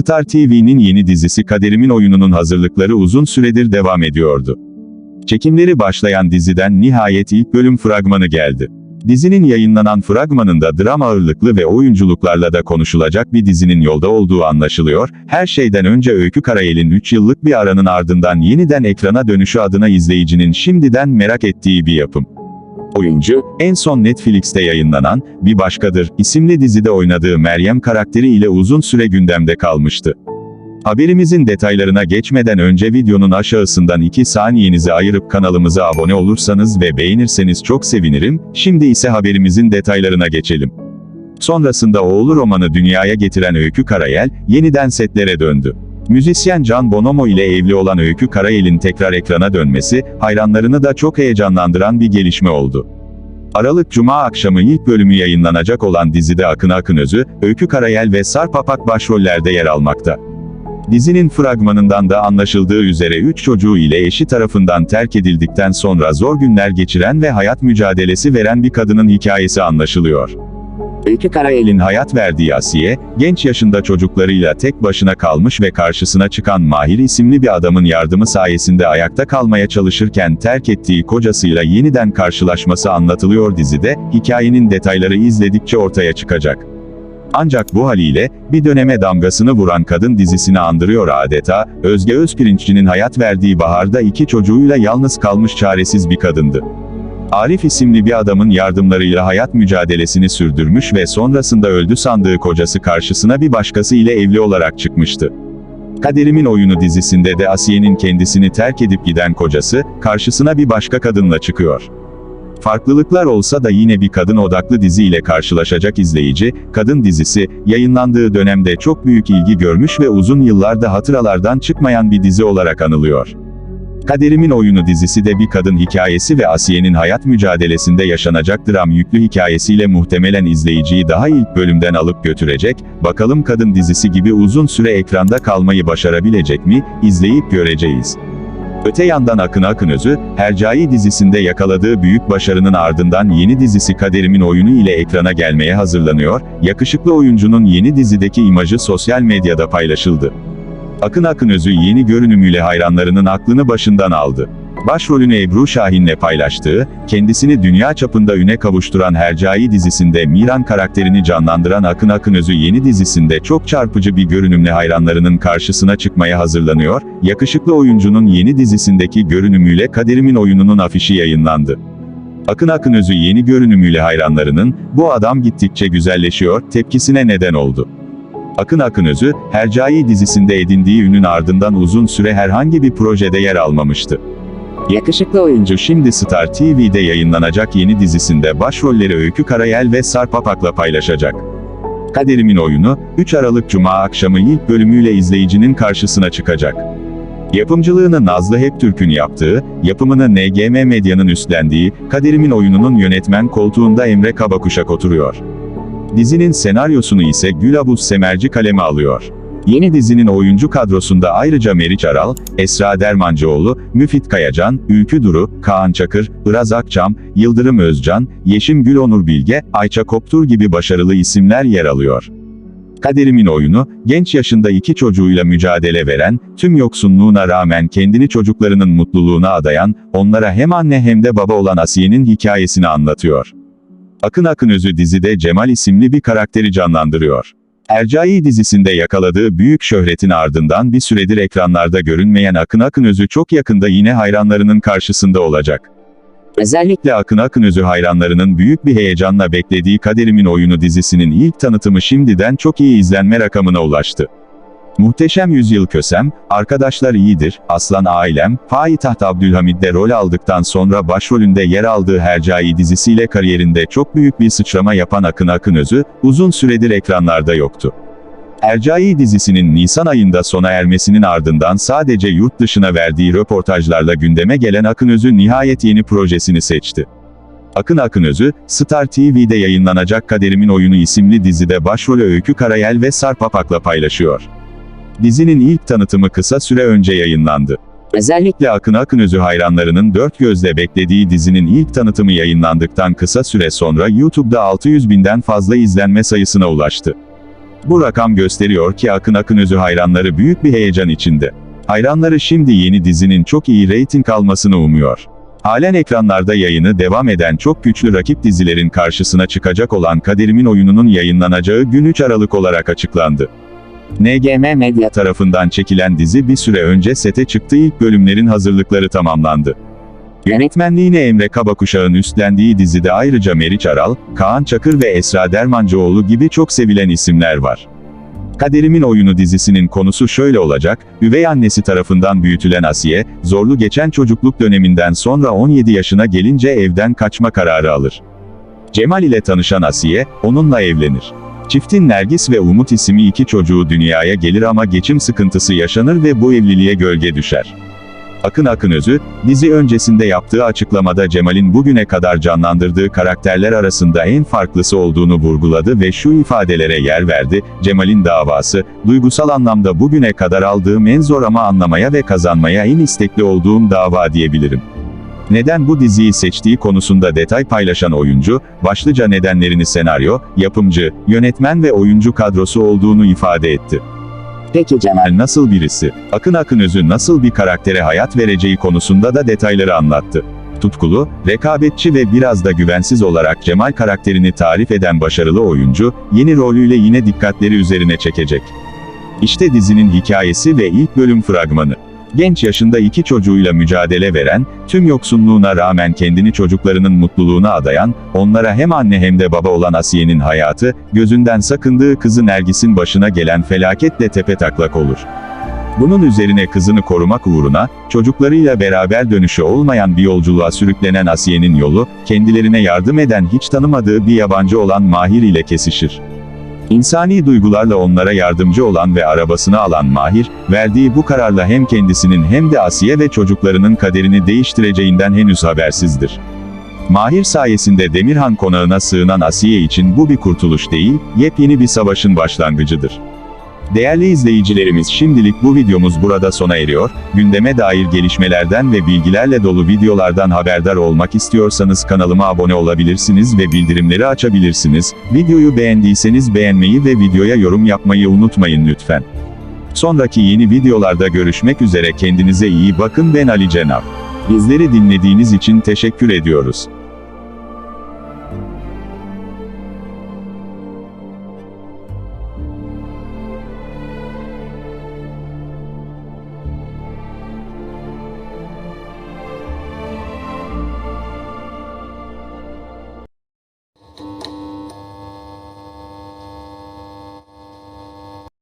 Star TV'nin yeni dizisi Kaderimin Oyunu'nun hazırlıkları uzun süredir devam ediyordu. Çekimleri başlayan diziden nihayet ilk bölüm fragmanı geldi. Dizinin yayınlanan fragmanında dram ağırlıklı ve oyunculuklarla da konuşulacak bir dizinin yolda olduğu anlaşılıyor. Her şeyden önce Öykü Karayel'in 3 yıllık bir aranın ardından yeniden ekrana dönüşü adına izleyicinin şimdiden merak ettiği bir yapım. Oyuncu, en son Netflix'te yayınlanan Bir Başkadır isimli dizide oynadığı Meryem karakteri ile uzun süre gündemde kalmıştı. Haberimizin detaylarına geçmeden önce videonun aşağısından 2 saniyenizi ayırıp kanalımıza abone olursanız ve beğenirseniz çok sevinirim. Şimdi ise haberimizin detaylarına geçelim. Sonrasında oğlu Roman'ı dünyaya getiren Öykü Karayel, yeniden setlere döndü. Müzisyen Can Bonomo ile evli olan Öykü Karayel'in tekrar ekrana dönmesi, hayranlarını da çok heyecanlandıran bir gelişme oldu. Aralık Cuma akşamı ilk bölümü yayınlanacak olan dizide Akın Akınözü, Öykü Karayel ve Sarp Apak başrollerde yer almakta. Dizinin fragmanından da anlaşıldığı üzere 3 çocuğu ile eşi tarafından terk edildikten sonra zor günler geçiren ve hayat mücadelesi veren bir kadının hikayesi anlaşılıyor. Öykü Karayel'in hayat verdiği Asiye, genç yaşında çocuklarıyla tek başına kalmış ve karşısına çıkan Mahir isimli bir adamın yardımı sayesinde ayakta kalmaya çalışırken terk ettiği kocasıyla yeniden karşılaşması anlatılıyor dizide. Hikayenin detayları izledikçe ortaya çıkacak. Ancak bu haliyle, bir döneme damgasını vuran kadın dizisini andırıyor adeta. Özge Özpirinççi'nin hayat verdiği Bahar'da 2 çocuğuyla yalnız kalmış çaresiz bir kadındı. Arif isimli bir adamın yardımlarıyla hayat mücadelesini sürdürmüş ve sonrasında öldü sandığı kocası karşısına bir başkası ile evli olarak çıkmıştı. Kaderimin Oyunu dizisinde de Asiye'nin kendisini terk edip giden kocası, karşısına bir başka kadınla çıkıyor. Farklılıklar olsa da yine bir kadın odaklı dizi ile karşılaşacak izleyici, kadın dizisi, yayınlandığı dönemde çok büyük ilgi görmüş ve uzun yıllarda hatıralardan çıkmayan bir dizi olarak anılıyor. Kaderimin Oyunu dizisi de bir kadın hikayesi ve Asiye'nin hayat mücadelesinde yaşanacak dram yüklü hikayesiyle muhtemelen izleyiciyi daha ilk bölümden alıp götürecek. Bakalım kadın dizisi gibi uzun süre ekranda kalmayı başarabilecek mi? İzleyip göreceğiz. Öte yandan Akın Akınözü, Hercai dizisinde yakaladığı büyük başarının ardından yeni dizisi Kaderimin Oyunu ile ekrana gelmeye hazırlanıyor. Yakışıklı oyuncunun yeni dizideki imajı sosyal medyada paylaşıldı. Akın Akınözü yeni görünümüyle hayranlarının aklını başından aldı. Başrolünü Ebru Şahin'le paylaştığı, kendisini dünya çapında üne kavuşturan Hercai dizisinde Miran karakterini canlandıran Akın Akınözü yeni dizisinde çok çarpıcı bir görünümle hayranlarının karşısına çıkmaya hazırlanıyor. Yakışıklı oyuncunun yeni dizisindeki görünümüyle Kaderimin Oyunu'nun afişi yayınlandı. Akın Akınözü yeni görünümüyle hayranlarının, "Bu adam gittikçe güzelleşiyor" tepkisine neden oldu. Akın Akınözü, Hercai dizisinde edindiği ünün ardından uzun süre herhangi bir projede yer almamıştı. Yakışıklı oyuncu şimdi Star TV'de yayınlanacak yeni dizisinde başrolleri Öykü Karayel ve Sarp Apak'la paylaşacak. Kaderimin Oyunu, 3 Aralık Cuma akşamı ilk bölümüyle izleyicinin karşısına çıkacak. Yapımcılığını Nazlı Heptürk'ün yaptığı, yapımını NGM Medya'nın üstlendiği, Kaderimin Oyunu'nun yönetmen koltuğunda Emre Kabakuşak oturuyor. Dizinin senaryosunu ise Gülabuz Semerci kaleme alıyor. Yeni dizinin oyuncu kadrosunda ayrıca Meriç Aral, Esra Dermancıoğlu, Müfit Kayacan, Ülkü Duru, Kaan Çakır, Iraz Akçam, Yıldırım Özcan, Yeşim Gül Onur Bilge, Ayça Koptur gibi başarılı isimler yer alıyor. Kaderimin Oyunu, genç yaşında 2 çocuğuyla mücadele veren, tüm yoksunluğuna rağmen kendini çocuklarının mutluluğuna adayan, onlara hem anne hem de baba olan Asiye'nin hikayesini anlatıyor. Akın Akınözü dizide Cemal isimli bir karakteri canlandırıyor. Hercai dizisinde yakaladığı büyük şöhretin ardından bir süredir ekranlarda görünmeyen Akın Akınözü çok yakında yine hayranlarının karşısında olacak. Özellikle Akın Akınözü hayranlarının büyük bir heyecanla beklediği Kaderimin Oyunu dizisinin ilk tanıtımı şimdiden çok iyi izlenme rakamına ulaştı. Muhteşem Yüzyıl Kösem, Arkadaşlar İyidir, Aslan Ailem, Payitaht Abdülhamid'de rol aldıktan sonra başrolünde yer aldığı Hercai dizisiyle kariyerinde çok büyük bir sıçrama yapan Akın Akınözü, uzun süredir ekranlarda yoktu. Hercai dizisinin Nisan ayında sona ermesinin ardından sadece yurt dışına verdiği röportajlarla gündeme gelen Akınözü nihayet yeni projesini seçti. Akın Akınözü, Star TV'de yayınlanacak Kaderimin Oyunu isimli dizide başrolü Öykü Karayel ve Sarp Apak'la paylaşıyor. Dizinin ilk tanıtımı kısa süre önce yayınlandı. Özellikle Akın Akınözü hayranlarının dört gözle beklediği dizinin ilk tanıtımı yayınlandıktan kısa süre sonra YouTube'da 600 binden fazla izlenme sayısına ulaştı. Bu rakam gösteriyor ki Akın Akınözü hayranları büyük bir heyecan içinde. Hayranları şimdi yeni dizinin çok iyi reyting almasını umuyor. Halen ekranlarda yayını devam eden çok güçlü rakip dizilerin karşısına çıkacak olan Kaderimin Oyunu'nun yayınlanacağı gün 3 Aralık olarak açıklandı. NGM Medya tarafından çekilen dizi bir süre önce sete çıktı, ilk bölümlerin hazırlıkları tamamlandı. Yönetmenliğini Emre Kabakuşak'ın üstlendiği dizide ayrıca Meriç Aral, Kaan Çakır ve Esra Dermancıoğlu gibi çok sevilen isimler var. Kaderimin Oyunu dizisinin konusu şöyle olacak: üvey annesi tarafından büyütülen Asiye, zorlu geçen çocukluk döneminden sonra 17 yaşına gelince evden kaçma kararı alır. Cemal ile tanışan Asiye, onunla evlenir. Çiftin Nergis ve Umut isimli 2 çocuğu dünyaya gelir ama geçim sıkıntısı yaşanır ve bu evliliğe gölge düşer. Akın Akınözü, dizi öncesinde yaptığı açıklamada Cemal'in bugüne kadar canlandırdığı karakterler arasında en farklısı olduğunu vurguladı ve şu ifadelere yer verdi: Cemal'in davası, duygusal anlamda bugüne kadar aldığım en zor ama anlamaya ve kazanmaya en istekli olduğum dava diyebilirim. Neden bu diziyi seçtiği konusunda detay paylaşan oyuncu, başlıca nedenlerini senaryo, yapımcı, yönetmen ve oyuncu kadrosu olduğunu ifade etti. Peki Cemal nasıl birisi? Akın Akınözü nasıl bir karaktere hayat vereceği konusunda da detayları anlattı. Tutkulu, rekabetçi ve biraz da güvensiz olarak Cemal karakterini tarif eden başarılı oyuncu, yeni rolüyle yine dikkatleri üzerine çekecek. İşte dizinin hikayesi ve ilk bölüm fragmanı. Genç yaşında 2 çocuğuyla mücadele veren, tüm yoksunluğuna rağmen kendini çocuklarının mutluluğuna adayan, onlara hem anne hem de baba olan Asiye'nin hayatı, gözünden sakındığı kızı Nergis'in başına gelen felaketle tepetaklak olur. Bunun üzerine kızını korumak uğruna, çocuklarıyla beraber dönüşü olmayan bir yolculuğa sürüklenen Asiye'nin yolu, kendilerine yardım eden hiç tanımadığı bir yabancı olan Mahir ile kesişir. İnsani duygularla onlara yardımcı olan ve arabasını alan Mahir, verdiği bu kararla hem kendisinin hem de Asiye ve çocuklarının kaderini değiştireceğinden henüz habersizdir. Mahir sayesinde Demirhan konağına sığınan Asiye için bu bir kurtuluş değil, yepyeni bir savaşın başlangıcıdır. Değerli izleyicilerimiz, şimdilik bu videomuz burada sona eriyor. Gündeme dair gelişmelerden ve bilgilerle dolu videolardan haberdar olmak istiyorsanız kanalıma abone olabilirsiniz ve bildirimleri açabilirsiniz. Videoyu beğendiyseniz beğenmeyi ve videoya yorum yapmayı unutmayın lütfen. Sonraki yeni videolarda görüşmek üzere, kendinize iyi bakın. Ben Ali Cenab. Bizleri dinlediğiniz için teşekkür ediyoruz.